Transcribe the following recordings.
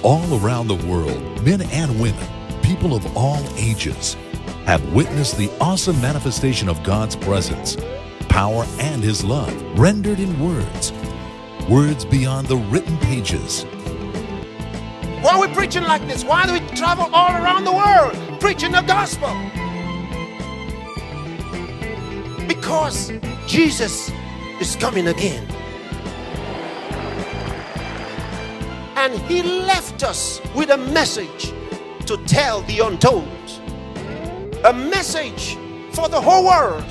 All around the world, men and women, people of all ages, have witnessed the awesome manifestation of God's presence, power, and His love, rendered in words, words beyond the written pages. Why are we preaching like this? Why do we travel all around the world preaching the gospel? Because Jesus is coming again. And He left us with a message to tell the untold. A message for the whole world.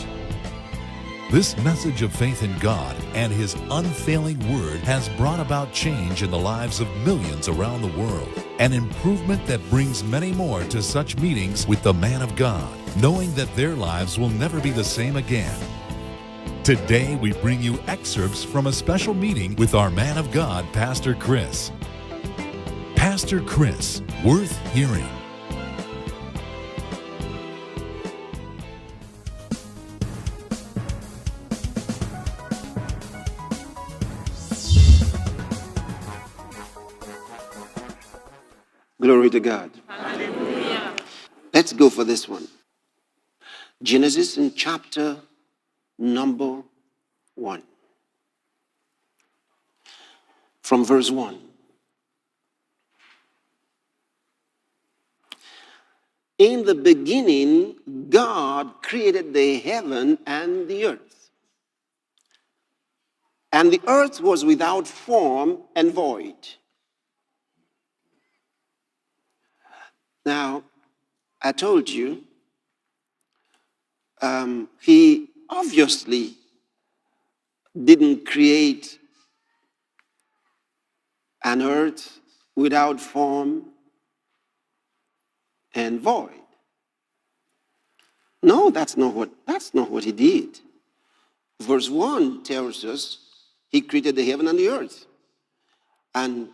This message of faith in God and His unfailing word has brought about change in the lives of millions around the world. An improvement that brings many more to such meetings with the man of God, knowing that their lives will never be the same again. Today we bring you excerpts from a special meeting with our man of God, Pastor Chris. Pastor Chris, worth hearing. Glory to God. Hallelujah. Let's go for this one. Genesis in chapter number 1. From verse 1. In the beginning, God created the heaven and the earth. And the earth was without form and void. Now, I told you, He obviously didn't create an earth without form and void. No, that's not what He did. Verse 1 tells us He created the heaven and the earth. And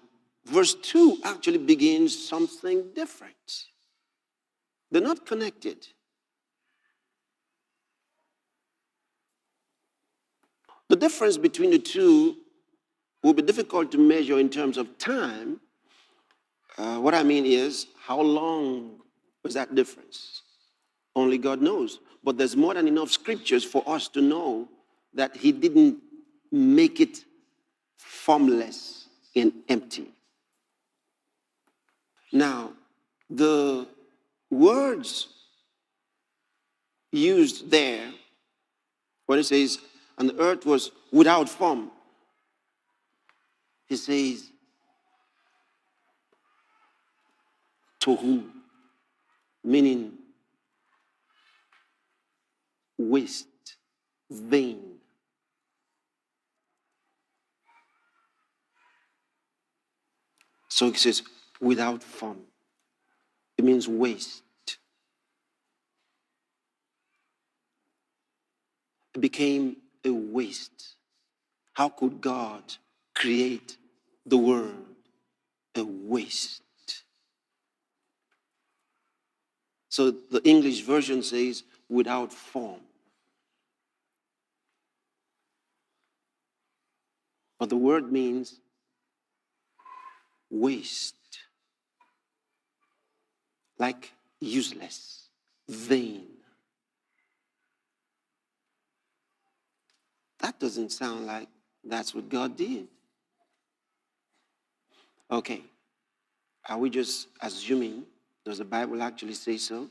verse 2 actually begins something different. They're not connected. The difference between the two will be difficult to measure in terms of time. What I mean is, how long was that difference? Only God knows. But there's more than enough scriptures for us to know that He didn't make it formless and empty. Now, the words used there, when it says, and the earth was without form, it says, tohu, meaning waste, vain. So it says, without form. It means waste. It became a waste. How could God create the world a waste? So the English version says, without form. But the word means waste. Like useless, vain. That doesn't sound like that's what God did. Okay. Are we just assuming? Does the Bible actually say so?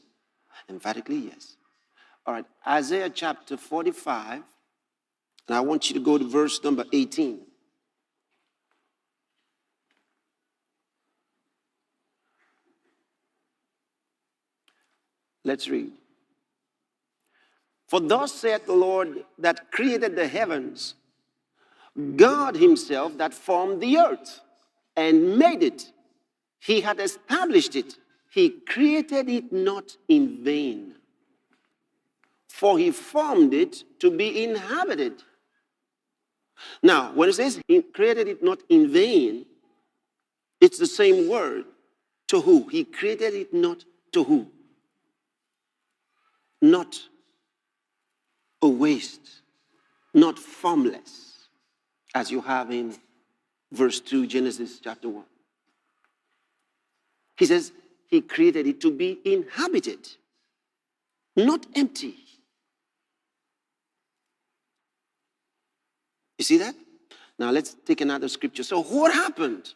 Emphatically, yes. All right. Isaiah chapter 45. And I want you to go to verse number 18. Let's read. For thus saith the Lord that created the heavens, God Himself that formed the earth and made it. He had established it. He created it not in vain. For He formed it to be inhabited. Now, when it says He created it not in vain, it's the same word. To who? He created it not to who? Not a waste, not formless, as you have in verse 2, Genesis chapter 1. He says he created it to be inhabited, not empty. You see that? Now let's take another scripture. So what happened?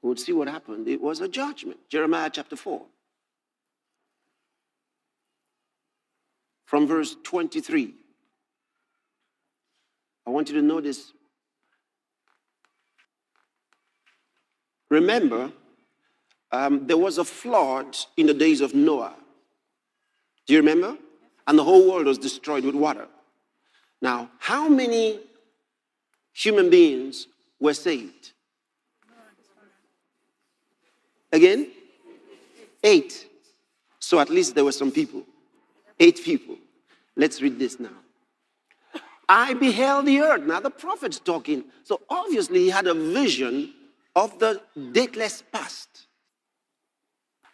We'll see what happened. It was a judgment. Jeremiah chapter 4. From verse 23. I want you to notice. Remember, there was a flood in the days of Noah. Do you remember? And the whole world was destroyed with water. Now, how many human beings were saved? Again? 8. So at least there were some people. 8 people. Let's read this now. I beheld the earth. Now the prophet's talking. So obviously he had a vision of the dateless past.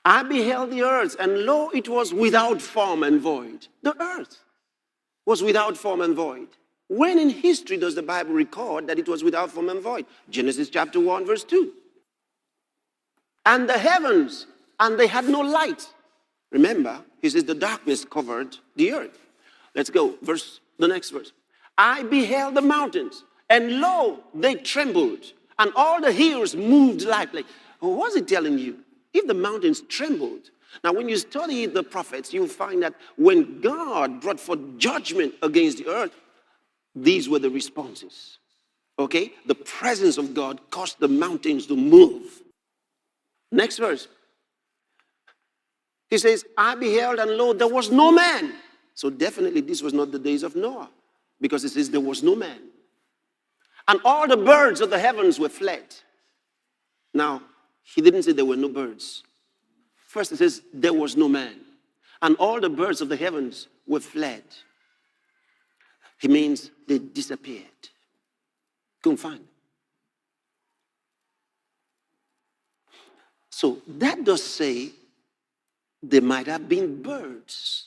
I beheld the earth, and lo, it was without form and void. The earth was without form and void. When in history does the Bible record that it was without form and void? Genesis chapter 1, verse 2. And the heavens, and they had no light. Remember, he says the darkness covered the earth. Let's go, the next verse. I beheld the mountains, and lo, they trembled, and all the hills moved lightly. What was it telling you? If the mountains trembled. Now, when you study the prophets, you'll find that when God brought forth judgment against the earth, these were the responses. Okay? The presence of God caused the mountains to move. Next verse. He says, I beheld, and lo, there was no man. So definitely this was not the days of Noah, because it says there was no man. And all the birds of the heavens were fled. Now, he didn't say there were no birds. First it says there was no man. And all the birds of the heavens were fled. He means they disappeared. Couldn't find them. So that does say there might have been birds.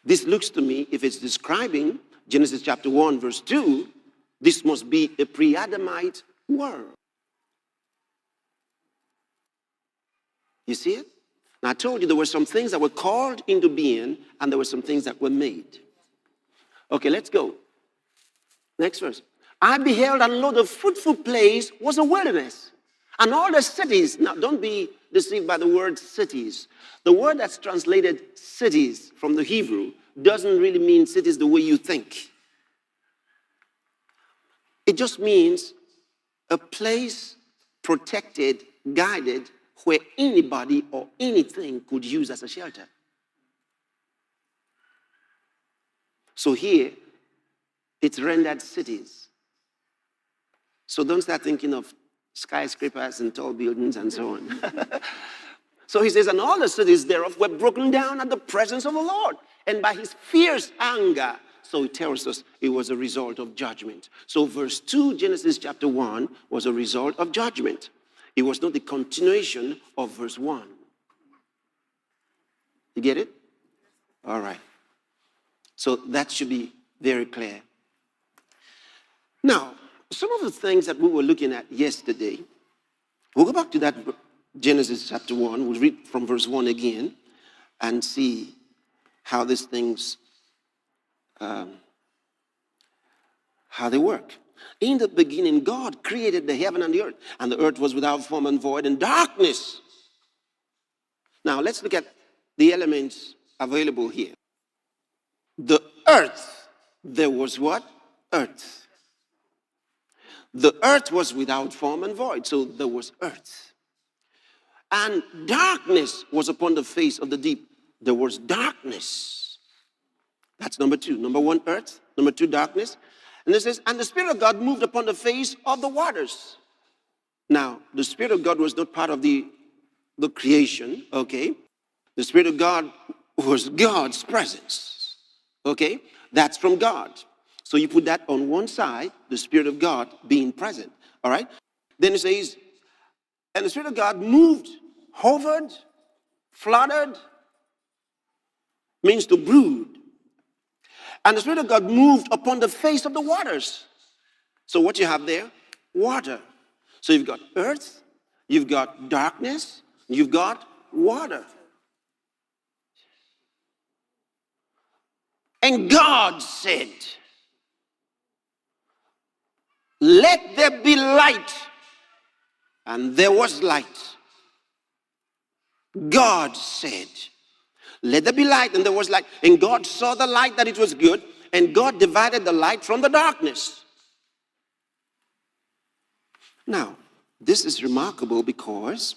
This looks to me, if it's describing Genesis chapter 1, verse 2, this must be a pre-Adamite world. You see it? Now I told you there were some things that were called into being, and there were some things that were made. Okay, let's go. Next verse. I beheld, and lo, the fruitful place was a wilderness. And all the cities, now don't be deceived by the word cities. The word that's translated cities from the Hebrew doesn't really mean cities the way you think. It just means a place protected, guided, where anybody or anything could use as a shelter. So here, it's rendered cities. So don't start thinking of skyscrapers and tall buildings and so on. So he says, and all the cities thereof were broken down at the presence of the Lord, and by his fierce anger. So it tells us it was a result of judgment. So verse 2, Genesis chapter 1, was a result of judgment. It was not the continuation of verse 1. You get it? All right. So that should be very clear. Now, some of the things that we were looking at yesterday, we'll go back to that Genesis chapter 1. We'll read from verse 1 again and see how these things, how they work. In the beginning, God created the heaven and the earth was without form and void, and darkness. Now, let's look at the elements available here. The earth, there was what? Earth. The earth was without form and void, so there was earth. And darkness was upon the face of the deep. There was darkness. That's number 2. Number 1, earth. Number 2, darkness. And it says, and the Spirit of God moved upon the face of the waters. Now, the Spirit of God was not part of the creation, okay? The Spirit of God was God's presence, okay? That's from God. So you put that on one side, the Spirit of God being present, all right? Then it says, and the Spirit of God moved, hovered, fluttered, means to brood. And the Spirit of God moved upon the face of the waters. So what you have there? Water. So you've got earth, you've got darkness, you've got water. And God said, let there be light. And there was light. God said, let there be light, and there was light. And God saw the light that it was good, and God divided the light from the darkness. Now, this is remarkable because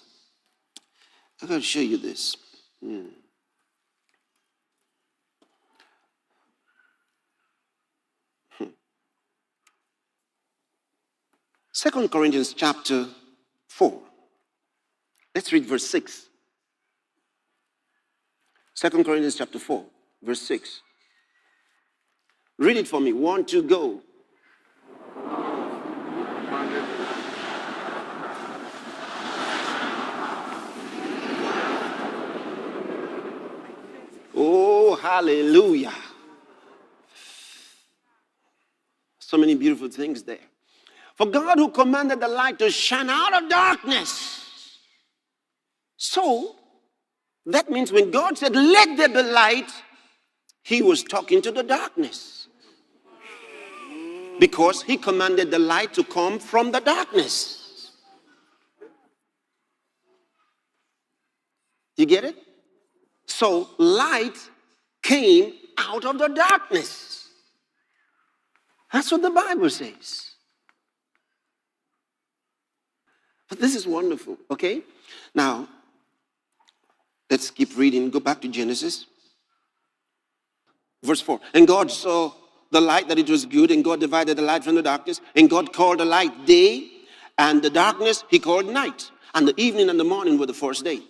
I'm going to show you this. 2 Corinthians chapter 4. Let's read verse 6. 2 Corinthians chapter 4, verse 6. Read it for me. 1, 2, go. Oh, hallelujah. So many beautiful things there. For God who commanded the light to shine out of darkness. So, that means when God said, let there be light, he was talking to the darkness. Because he commanded the light to come from the darkness. You get it? So, light came out of the darkness. That's what the Bible says. But this is wonderful, okay? Now, let's keep reading. Go back to Genesis. Verse 4. And God saw the light that it was good, and God divided the light from the darkness. And God called the light day, and the darkness he called night. And the evening and the morning were the first day.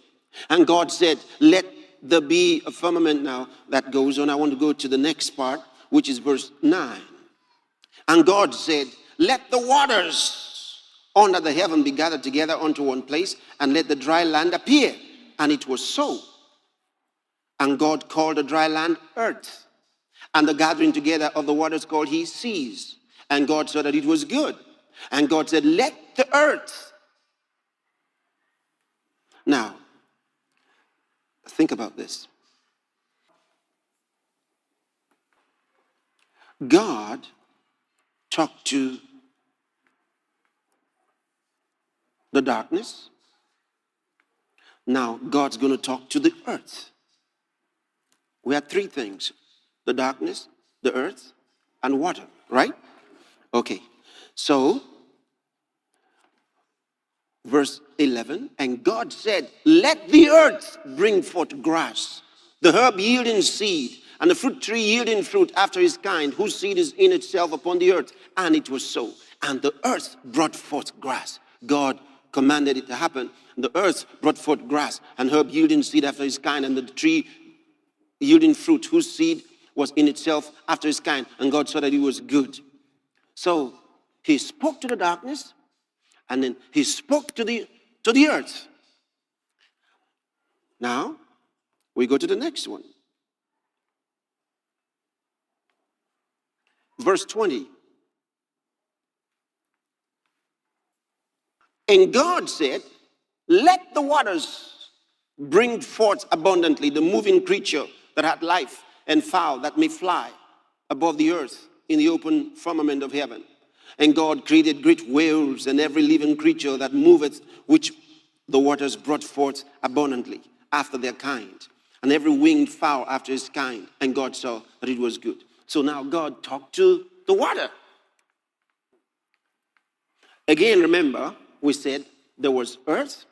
And God said, let there be a firmament. Now that goes on. I want to go to the next part, which is verse 9. And God said, let the waters under the heaven be gathered together unto one place, and let the dry land appear. And it was so. And God called the dry land earth, and the gathering together of the waters called he seas. And God saw that it was good. And God said, let the earth. Now, think about this. God talked to the darkness. Now, God's going to talk to the earth. We had three things: the darkness, the earth, and water, right? Okay. So, verse 11, and God said, let the earth bring forth grass, the herb yielding seed, and the fruit tree yielding fruit after his kind, whose seed is in itself upon the earth. And it was so. And the earth brought forth grass. God commanded it to happen. The earth brought forth grass, and herb yielding seed after his kind, and the tree yielding fruit, whose seed was in itself after his kind. And God saw that it was good. So he spoke to the darkness, and then he spoke to the earth. Now, we go to the next one. Verse 20. And God said, let the waters bring forth abundantly the moving creature that had life, and fowl that may fly above the earth in the open firmament of heaven. And God created great whales and every living creature that moveth, which the waters brought forth abundantly after their kind, and every winged fowl after his kind. And God saw that it was good. So now God talked to the water. Again, remember, we said there was earth,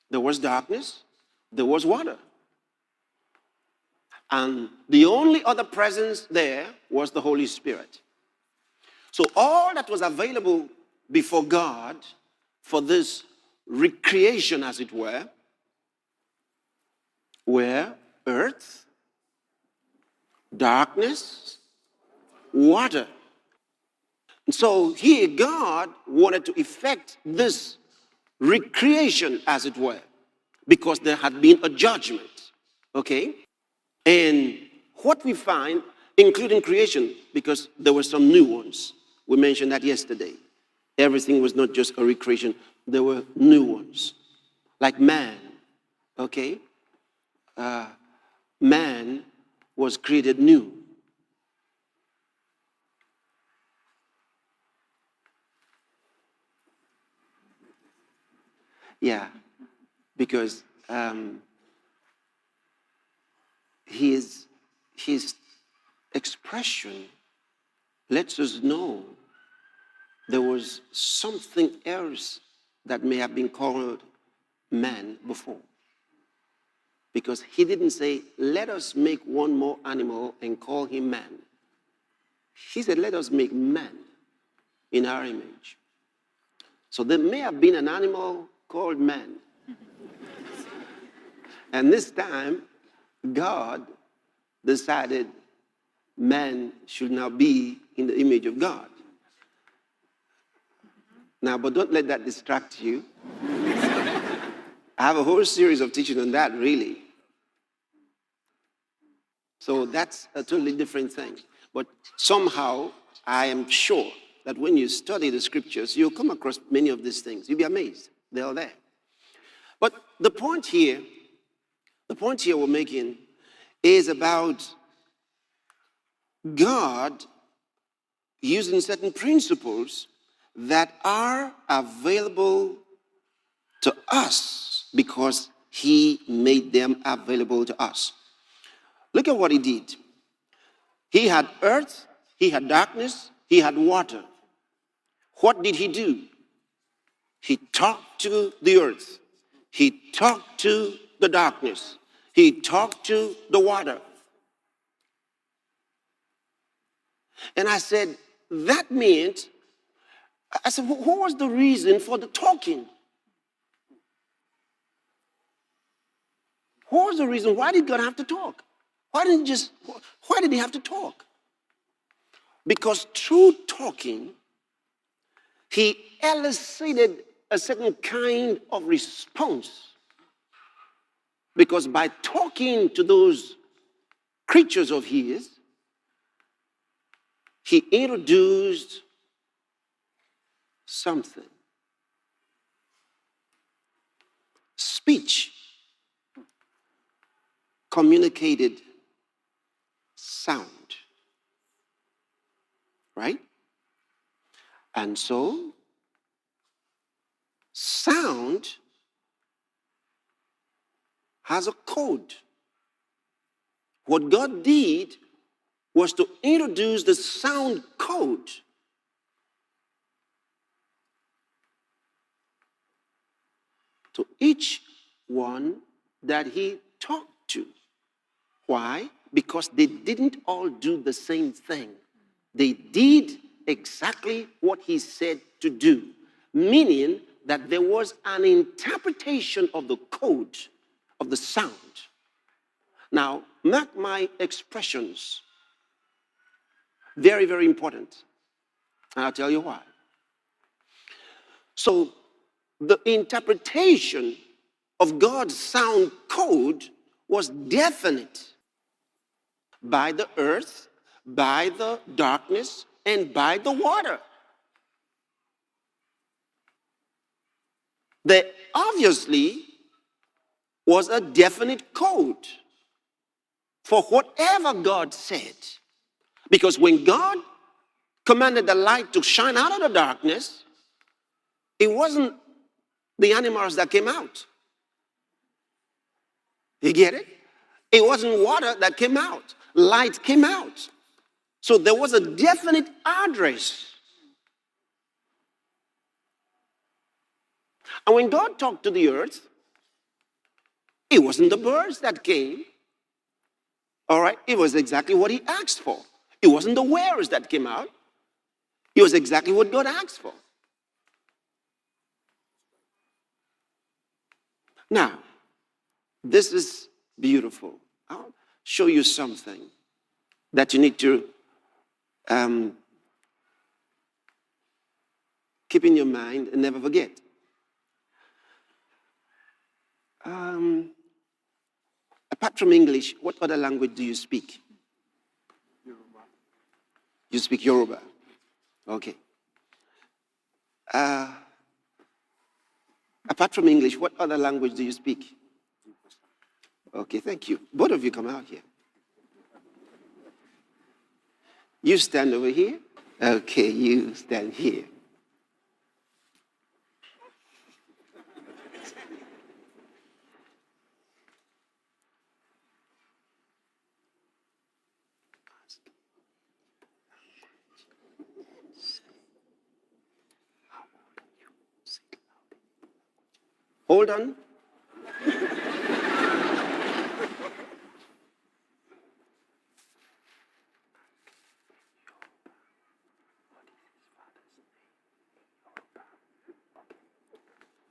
there was darkness, there was water. And the only other presence there was the Holy Spirit. So all that was available before God for this recreation, as it were earth, darkness, water. And so here God wanted to effect this recreation, as it were, because there had been a judgment. Okay? And what we find, including creation, because there were some new ones. We mentioned that yesterday. Everything was not just a recreation. There were new ones. Like man, okay? Man was created new. Yeah, because his expression lets us know there was something else that may have been called man before. Because he didn't say, let us make one more animal and call him man. He said, let us make man in our image. So there may have been an animal called man. And this time, God decided man should now be in the image of God. Now, but don't let that distract you. I have a whole series of teaching on that, really. So that's a totally different thing. But somehow, I am sure that when you study the scriptures, you'll come across many of these things. You'll be amazed. They're all there. But the point here we're making is about God using certain principles that are available to us because he made them available to us. Look at what he did. He had earth, he had darkness, he had water. What did he do? He talked to the earth. He talked to the darkness. He talked to the water. And I said, that meant, I said, what was the reason for the talking? What was the reason? Why did God have to talk? Why did he have to talk? Because through talking, he elicited a certain kind of response. Because by talking to those creatures of his, he introduced something. Speech communicated sound. Right? And so, sound has a code. What God did was to introduce the sound code to each one that he talked to. Why? Because they didn't all do the same thing. They did exactly what he said to do, meaning that there was an interpretation of the code of the sound. Now, mark my expressions. Very, very important. And I'll tell you why. So, the interpretation of God's sound code was definite by the earth, by the darkness, and by the water. There obviously was a definite code for whatever God said. Because when God commanded the light to shine out of the darkness, it wasn't the animals that came out. You get it? It wasn't water that came out. Light came out. So there was a definite address. And when God talked to the earth, it wasn't the birds that came. All right? It was exactly what he asked for. It wasn't the wares that came out. It was exactly what God asked for. Now, this is beautiful. I'll show you something that you need to keep in your mind and never forget. Apart from English, what other language do you speak? Yoruba. You speak Yoruba. Okay. Apart from English, what other language do you speak? Okay, thank you. Both of you come out here. You stand over here. Okay, you stand here. Hold on.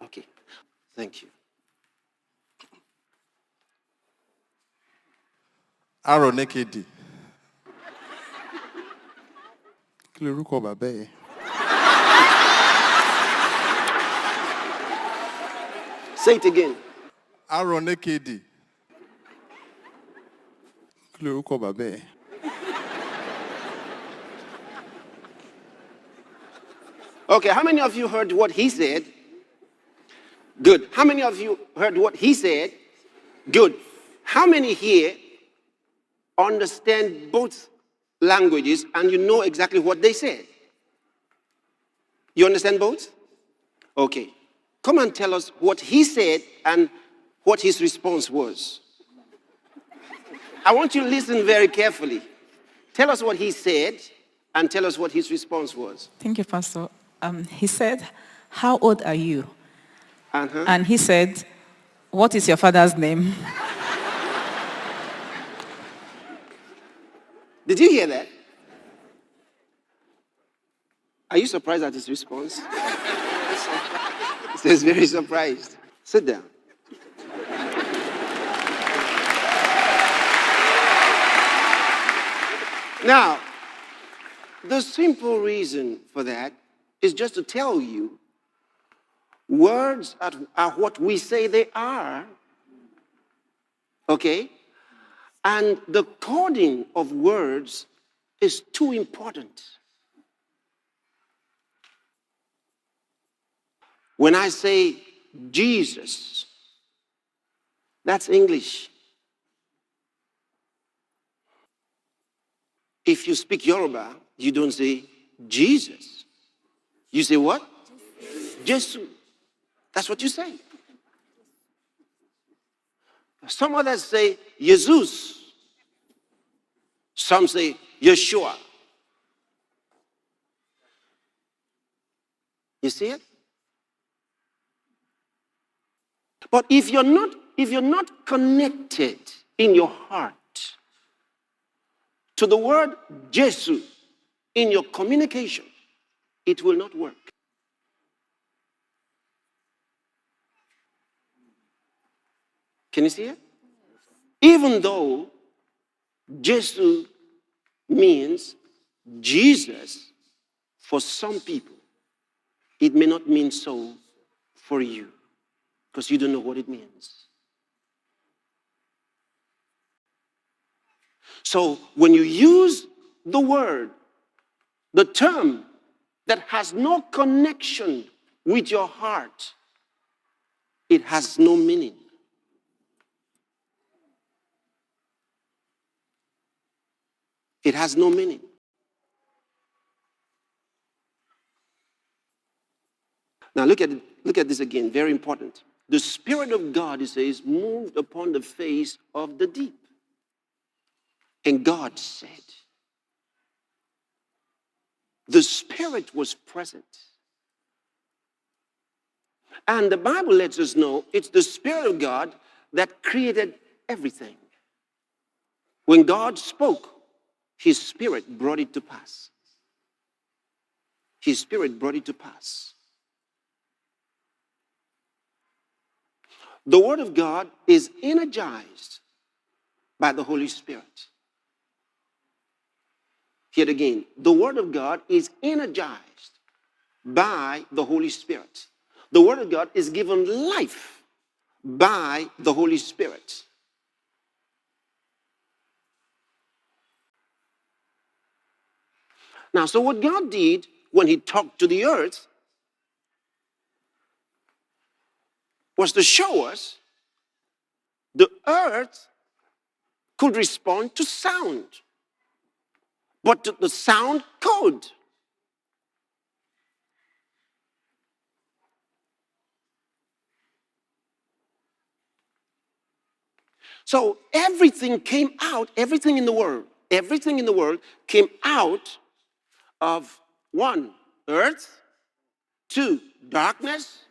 Okay, thank you. Aronekedi. Kí lorúkọ bàbá ẹ? Say it again. Aronekedi. Kí lorúkọ bàbá ẹ? Okay, how many of you heard what he said? Good. How many of you heard what he said? Good. How many here understand both languages and you know exactly what they said? You understand both? Okay. Come and tell us what he said and what his response was. I want you to listen very carefully. Tell us what he said and tell us what his response was. Thank you, Pastor. He said, "How old are you?" Uh-huh. And he said, "What is your father's name?" Did you hear that? Are you surprised at his response? He says, very surprised. Sit down. Now, the simple reason for that is just to tell you words are what we say they are, okay? And the coding of words is too important. When I say Jesus, that's English. If you speak Yoruba, you don't say Jesus. You say what? Jesus. That's what you say. Some others say Jesus. Some say Yeshua. You see it? But if you're not connected in your heart to the word Jesus in your communication, it will not work. Can you see it? Even though Jesus means Jesus for some people, it may not mean so for you because you don't know what it means. So when you use the word, the term that has no connection with your heart, it has no meaning. It has no meaning. Now look at this again, very important. The Spirit of God, it says, moved upon the face of the deep. And God said, the Spirit was present. And the Bible lets us know it's the Spirit of God that created everything. When God spoke, His Spirit brought it to pass. His Spirit brought it to pass. The Word of God is energized by the Holy Spirit. Hear it again. The Word of God is energized by the Holy Spirit. The Word of God is given life by the Holy Spirit. Now, so what God did when He talked to the earth, was to show us the earth could respond to sound, but to the sound code. So everything came out, everything in the world came out of 1, earth, 2, darkness,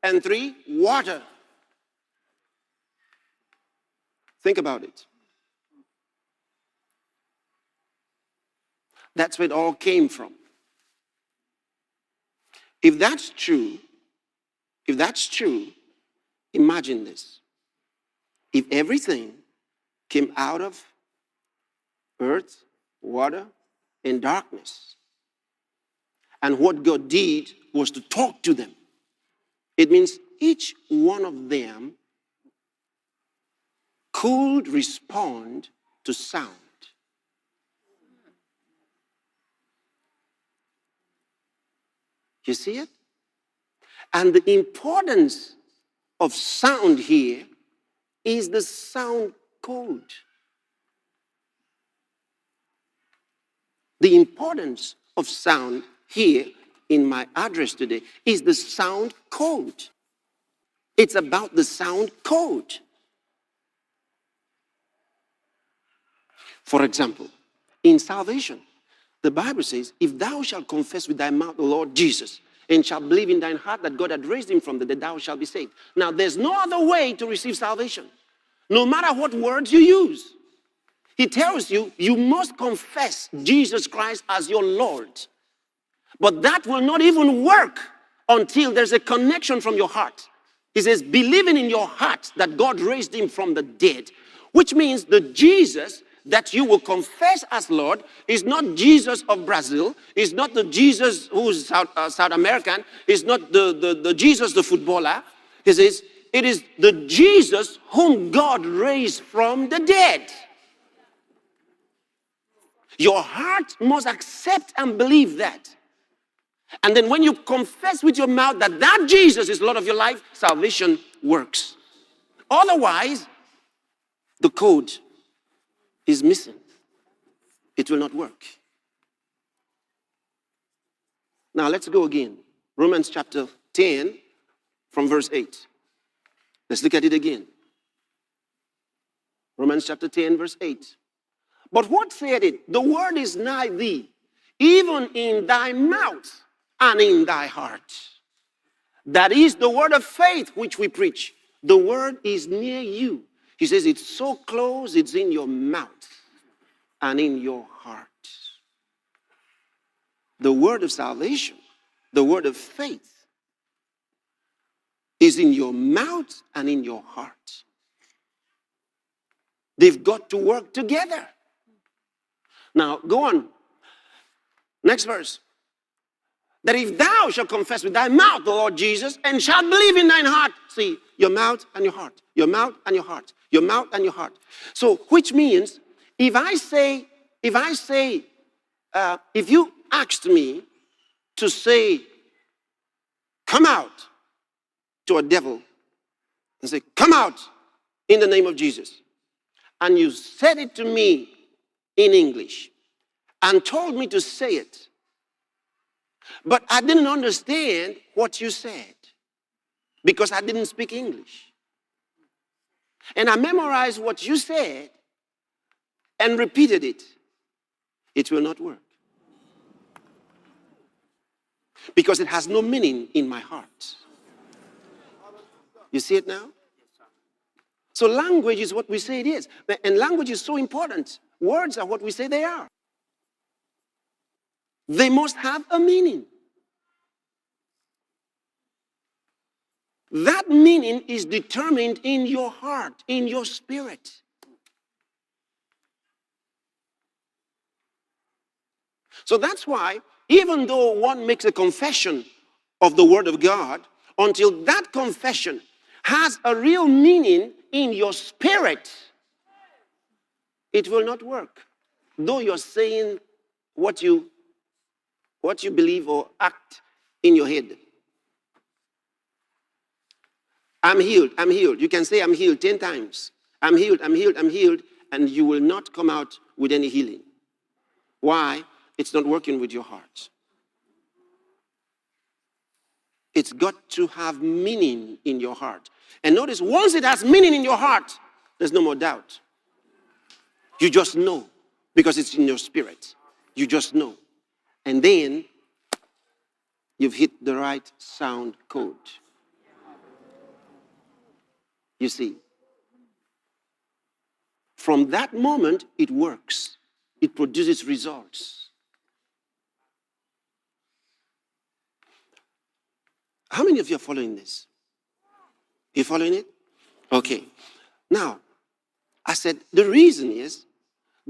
and 3, water. Think about it. That's where it all came from. If that's true, imagine this. If everything came out of earth, water, and darkness, and what God did was to talk to them, it means each one of them could respond to sound. You see it? And the importance of sound here is the sound code. The importance of sound here in my address today is the sound code. It's about the sound code. For example, in salvation, the Bible says, if thou shalt confess with thy mouth the Lord Jesus, and shalt believe in thine heart that God had raised him from the dead, thou shalt be saved. Now, there's no other way to receive salvation, no matter what words you use. He tells you, you must confess Jesus Christ as your Lord. But that will not even work until there's a connection from your heart. He says, believing in your heart that God raised him from the dead, which means the Jesus that you will confess as Lord is not Jesus of Brazil, is not the Jesus who's South American, is not the Jesus, the footballer. He says, it is the Jesus whom God raised from the dead. Your heart must accept and believe that. And then when you confess with your mouth that that Jesus is Lord of your life, salvation works. Otherwise, the code is missing. It will not work. Now let's go again. Romans chapter 10 from verse 8. Let's look at it again. Romans chapter 10 verse 8. But what said it? The word is nigh thee, even in thy mouth and in thy heart. That is the word of faith which we preach. The word is near you. He says it's so close, it's in your mouth and in your heart. The word of salvation, the word of faith, is in your mouth and in your heart. They've got to work together. Now, go on. Next verse. That if thou shalt confess with thy mouth the Lord Jesus and shalt believe in thine heart. See, your mouth and your heart. Your mouth and your heart. Your mouth and your heart. So, which means, if you asked me to say, come out to a devil and say, come out in the name of Jesus. And you said it to me in English and told me to say it. But I didn't understand what you said because I didn't speak English. And I memorized what you said and repeated it. It will not work. Because it has no meaning in my heart. You see it now? So language is what we say it is. And language is so important. Words are what we say they are. They must have a meaning. That meaning is determined in your heart, in your spirit. So that's why, even though one makes a confession of the Word of God, until that confession has a real meaning in your spirit, it will not work. Though you're saying what you believe or act in your head. I'm healed, I'm healed. You can say I'm healed 10 times. I'm healed, I'm healed, I'm healed, and you will not come out with any healing. Why? It's not working with your heart. It's got to have meaning in your heart. And notice, once it has meaning in your heart, there's no more doubt. You just know, because it's in your spirit. You just know. And then you've hit the right sound code. You see, from that moment, it works. It produces results. How many of you are following this? You following it? Okay. Now, I said the reason is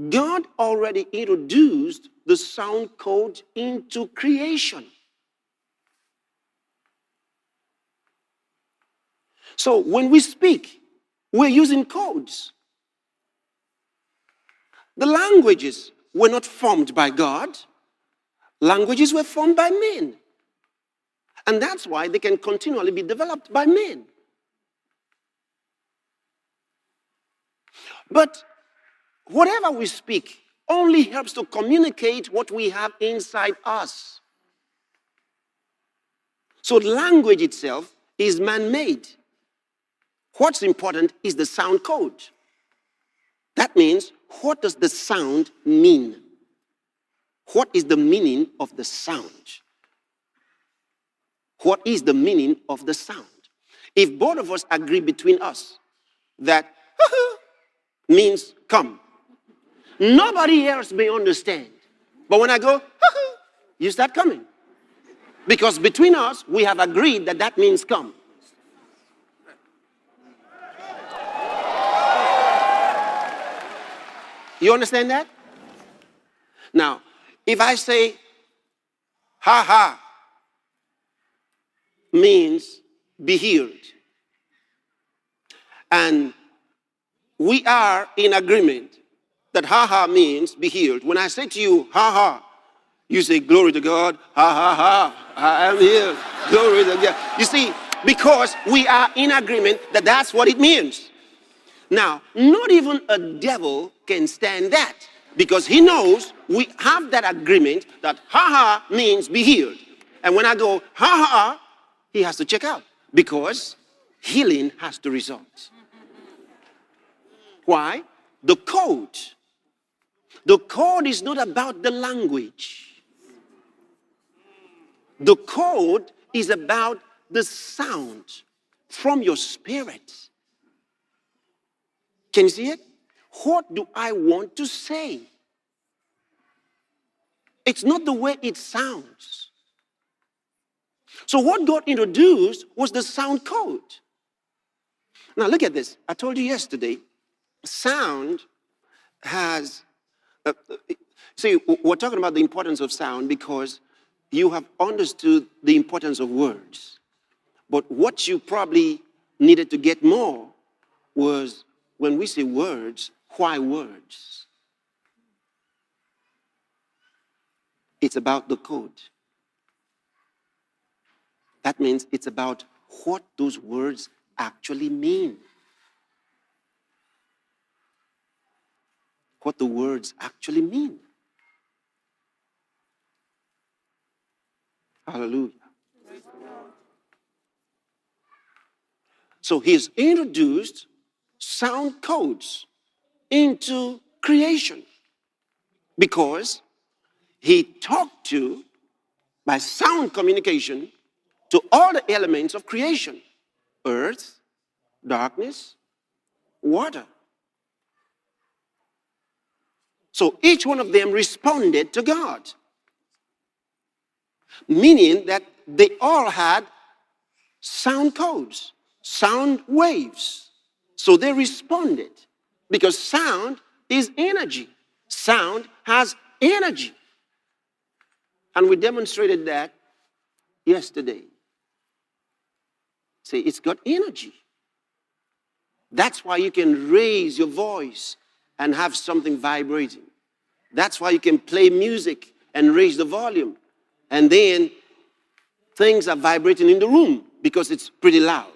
God already introduced the sound code into creation. So when we speak, we're using codes. The languages were not formed by God. Languages were formed by men. And that's why they can continually be developed by men. But whatever we speak only helps to communicate what we have inside us. So language itself is man-made. What's important is the sound code. That means, what does the sound mean? What is the meaning of the sound? What is the meaning of the sound? If both of us agree between us that means come, nobody else may understand. But when I go, you start coming. Because between us, we have agreed that that means come. You understand that? Now, if I say, ha ha, means be healed. And we are in agreement that ha ha means be healed. When I say to you, ha ha, you say, glory to God, ha ha ha, I am healed, glory to God. You see, because we are in agreement that that's what it means. Now, not even a devil can stand that, because he knows we have that agreement that ha ha means be healed. And when I go ha ha, he has to check out, because healing has to result. Why? The code. The code is not about the language. The code is about the sound from your spirit. Can you see it? What do I want to say? It's not the way it sounds. So what God introduced was the sound code. Now look at this. I told you yesterday, sound has... see, we're talking about the importance of sound because you have understood the importance of words. But what you probably needed to get more was, when we say words, why words? It's about the code. That means it's about what those words actually mean. What the words actually mean. Hallelujah. So he's introduced sound codes into creation because he talked to, by sound communication, to all the elements of creation: earth, darkness, water. So each one of them responded to God, meaning that they all had sound codes, sound waves. So they responded, because sound is energy. Sound has energy. And we demonstrated that yesterday. See, it's got energy. That's why you can raise your voice and have something vibrating. That's why you can play music and raise the volume. And then things are vibrating in the room because it's pretty loud.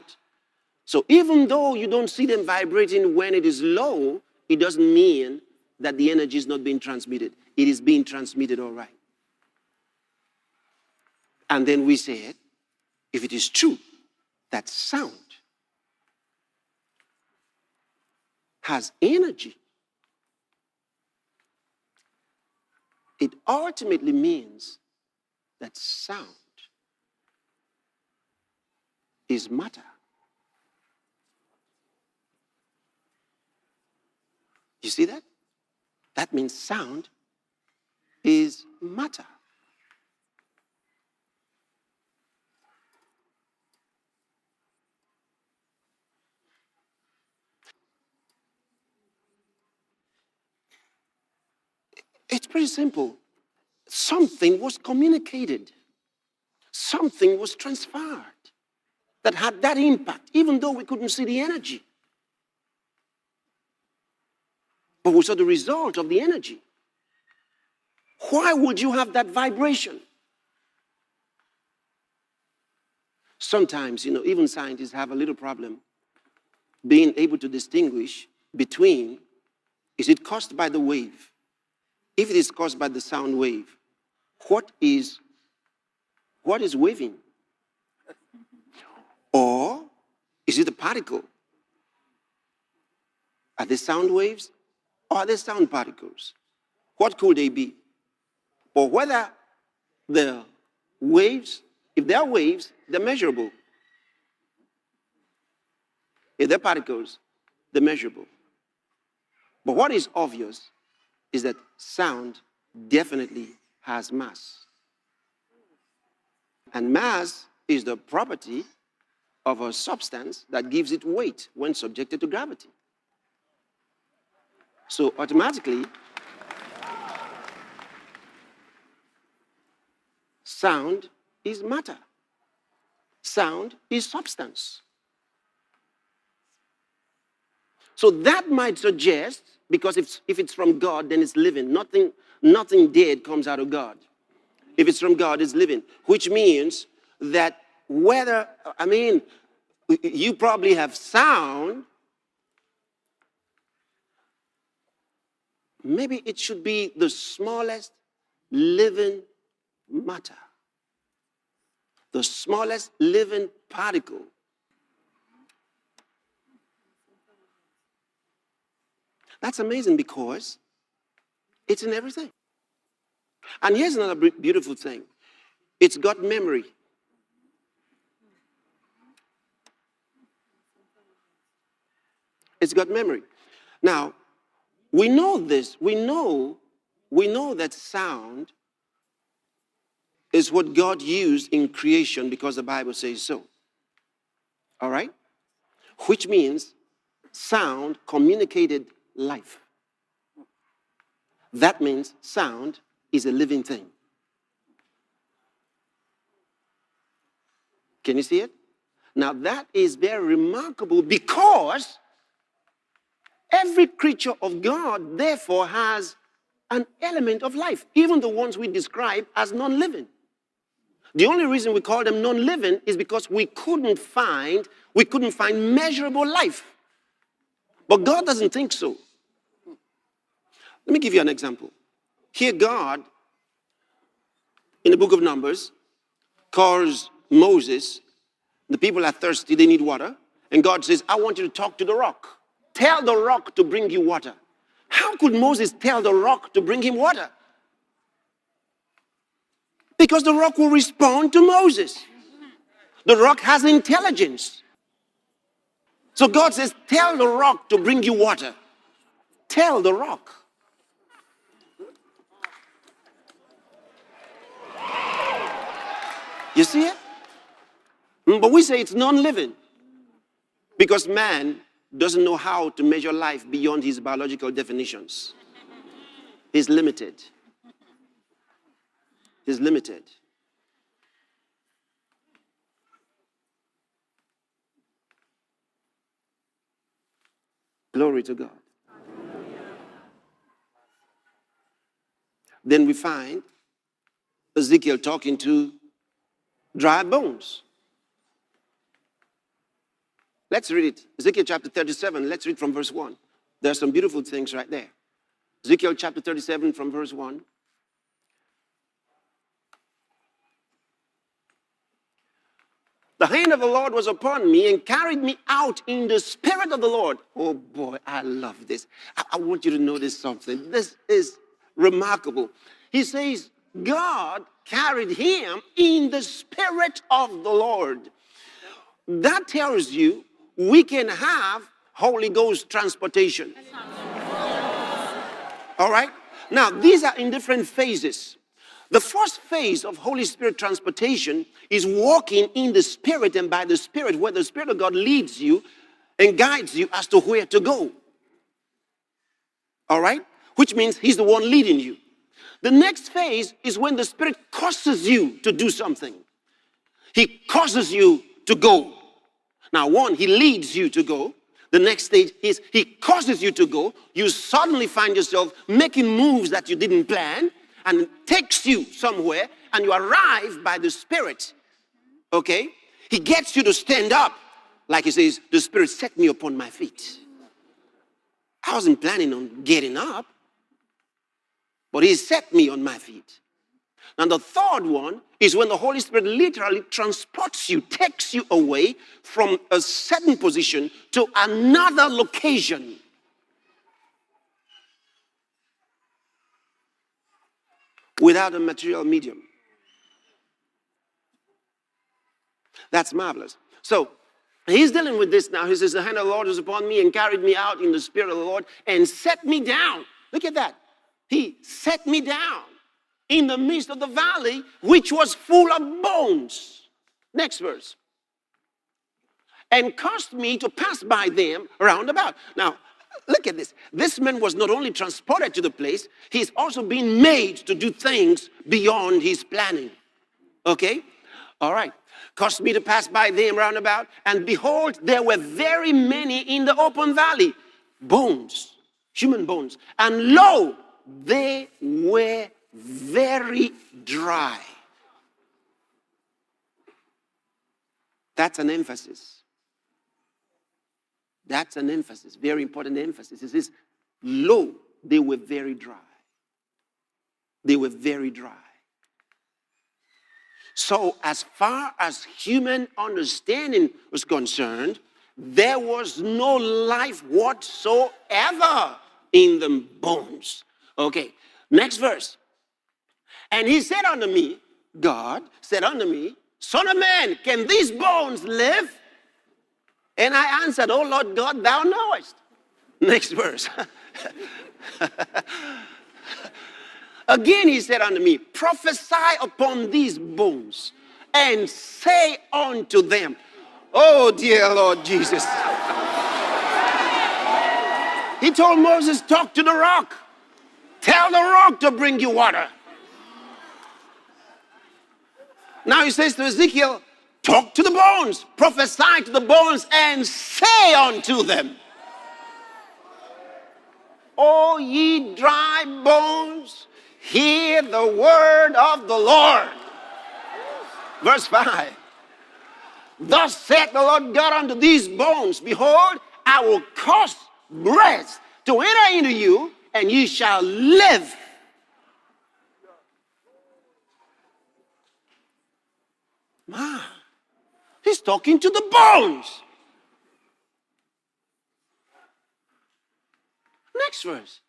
So even though you don't see them vibrating when it is low, it doesn't mean that the energy is not being transmitted. It is being transmitted all right. And then we said, if it is true that sound has energy, it ultimately means that sound is matter. You see that? That means sound is matter. It's pretty simple. Something was communicated. Something was transferred that had that impact, even though we couldn't see the energy. But we saw the result of the energy. Why would you have that vibration? Sometimes, even scientists have a little problem being able to distinguish between, is it caused by the wave? If it is caused by the sound wave, what is waving? Or is it a particle? Are they sound waves or are they sound particles? What could they be? Or whether the waves, if they are waves, they're measurable. If they're particles, they're measurable. But what is obvious is that sound definitely has mass. And mass is the property of a substance that gives it weight when subjected to gravity. So automatically, sound is matter. Sound is substance. So that might suggest, because if it's from God, then it's living. Nothing dead comes out of God. If it's from God, it's living. Which means that you probably have sound. Maybe it should be the smallest living matter. The smallest living particle. That's amazing because it's in everything. And here's another beautiful thing. It's got memory. It's got memory. Now, we know this. We know that sound is what God used in creation because the Bible says so. All right? Which means sound communicated life. That means sound is a living thing. Can you see it? Now that is very remarkable because every creature of God therefore has an element of life, even the ones we describe as non-living. The only reason we call them non-living is because we couldn't find measurable life. But God doesn't think so. Let me give you an example. Here God, in the book of Numbers, calls Moses, the people are thirsty, they need water, and God says, I want you to talk to the rock. Tell the rock to bring you water. How could Moses tell the rock to bring him water? Because the rock will respond to Moses. The rock has intelligence. So God says, tell the rock to bring you water. Tell the rock. You see it? But we say it's non-living because man doesn't know how to measure life beyond his biological definitions. He's limited. He's limited. Glory to God. Then we find Ezekiel talking to dry bones. Let's read it. Ezekiel chapter 37. Let's read from verse 1. There are some beautiful things right there. Ezekiel chapter 37 from verse 1. The hand of the Lord was upon me and carried me out in the spirit of the Lord. Oh boy, I love this. I want you to notice something. This is remarkable. He says, God carried him in the spirit of the Lord. That tells you we can have Holy Ghost transportation. All right? Now, these are in different phases. The first phase of Holy Spirit transportation is walking in the Spirit and by the Spirit, where the Spirit of God leads you and guides you as to where to go. All right? Which means he's the one leading you. The next phase is when the Spirit causes you to do something. He causes you to go. Now, one, he leads you to go. The next stage is he causes you to go. You suddenly find yourself making moves that you didn't plan, and takes you somewhere, and you arrive by the Spirit. Okay? He gets you to stand up. Like he says, the Spirit set me upon my feet. I wasn't planning on getting up, but he set me on my feet. And the third one is when the Holy Spirit literally transports you, takes you away from a certain position to another location. Without a material medium. That's marvelous. So, he's dealing with this now. He says, the hand of the Lord was upon me and carried me out in the spirit of the Lord and set me down. Look at that. He set me down in the midst of the valley, which was full of bones. Next verse. And caused me to pass by them round about. Now, look at this. This man was not only transported to the place, he's also being made to do things beyond his planning. Okay? All right. Caused me to pass by them round about, and behold, there were very many in the open valley. Bones, human bones. And lo, they were very dry. That's an emphasis. That's an emphasis, very important emphasis. It says, lo, they were very dry. They were very dry. So as far as human understanding was concerned, there was no life whatsoever in the bones. Okay, next verse. And he said unto me, God said unto me, Son of man, can these bones live? And I answered, oh Lord God, thou knowest. Next verse. Again he said unto me, prophesy upon these bones and say unto them, oh dear Lord Jesus. He told Moses, talk to the rock. Tell the rock to bring you water. Now he says to Ezekiel, talk to the bones, prophesy to the bones, and say unto them, O ye dry bones, hear the word of the Lord. Verse 5. Thus saith the Lord God unto these bones, behold, I will cause breath to enter into you, and ye shall live. Man, he's talking to the bones. Next verse.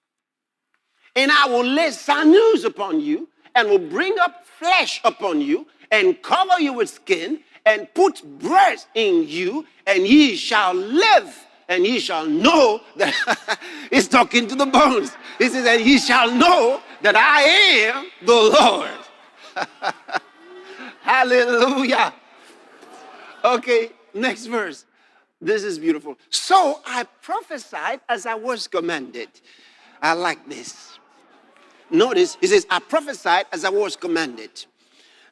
And I will lay sinews upon you, and will bring up flesh upon you, and cover you with skin, and put breath in you, and ye shall live, and ye shall know that he's talking to the bones. He says, and ye shall know that I am the Lord. Hallelujah. Okay, next verse. This is beautiful. So I prophesied as I was commanded. I like this. Notice, he says, I prophesied as I was commanded.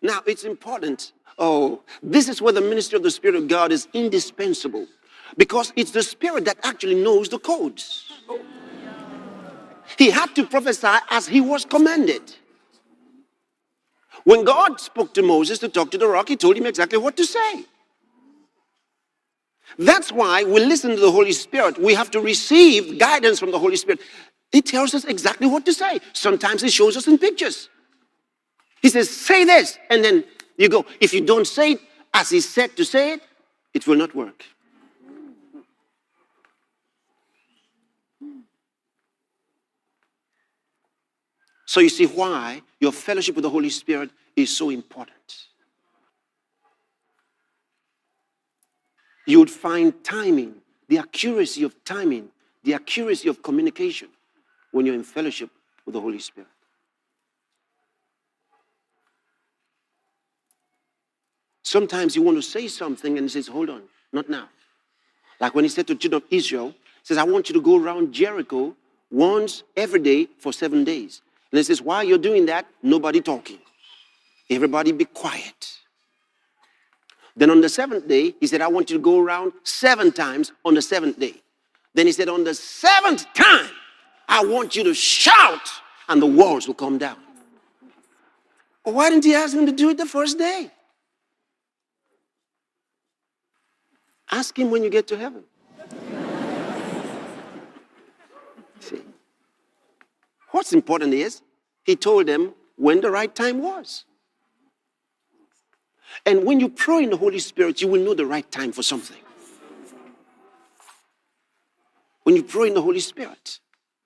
Now, it's important. Oh, this is where the ministry of the Spirit of God is indispensable. Because it's the Spirit that actually knows the codes. He had to prophesy as he was commanded. When God spoke to Moses to talk to the rock, he told him exactly what to say. That's why we listen to the Holy Spirit. We have to receive guidance from the Holy Spirit. He tells us exactly what to say. Sometimes he shows us in pictures. He says, say this, and then you go. If you don't say it as he said to say it, it will not work. So you see why your fellowship with the Holy Spirit is so important. You would find timing, the accuracy of timing, the accuracy of communication when you're in fellowship with the Holy Spirit. Sometimes you want to say something and he says, hold on, not now. Like when he said to the children of Israel, he says, I want you to go around Jericho once every day for 7 days. And he says, while you're doing that, nobody talking. Everybody be quiet. Then on the 7th day, he said, I want you to go around 7 times on the 7th day. Then he said, on the 7th time, I want you to shout and the walls will come down. But why didn't he ask him to do it the first day? Ask him when you get to heaven. See, what's important is he told them when the right time was. And when you pray in the Holy Spirit, you will know the right time for something. When you pray in the Holy Spirit,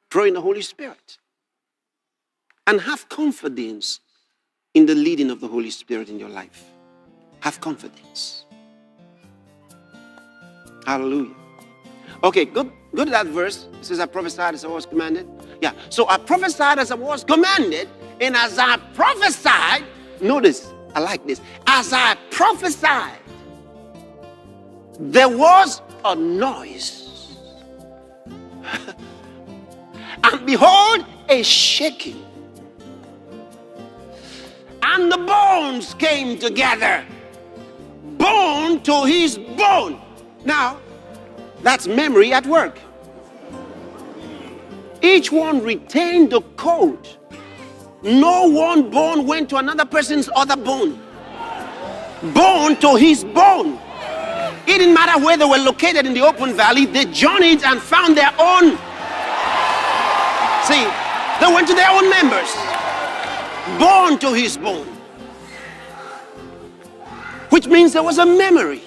pray in the Holy Spirit. And have confidence in the leading of the Holy Spirit in your life. Have confidence. Hallelujah. Okay, good at that verse. It says, I prophesied as I was commanded. Yeah, so I prophesied as I was commanded. And as I prophesied, notice, I like this. As I prophesied, there was a noise. And behold, a shaking. And the bones came together. Bone to his bone. Now, that's memory at work. Each one retained the code. No one bone went to another person's other bone. Bone to his bone. It didn't matter where they were located in the open valley. They journeyed and found their own. See, they went to their own members. Bone to his bone. Which means there was a memory.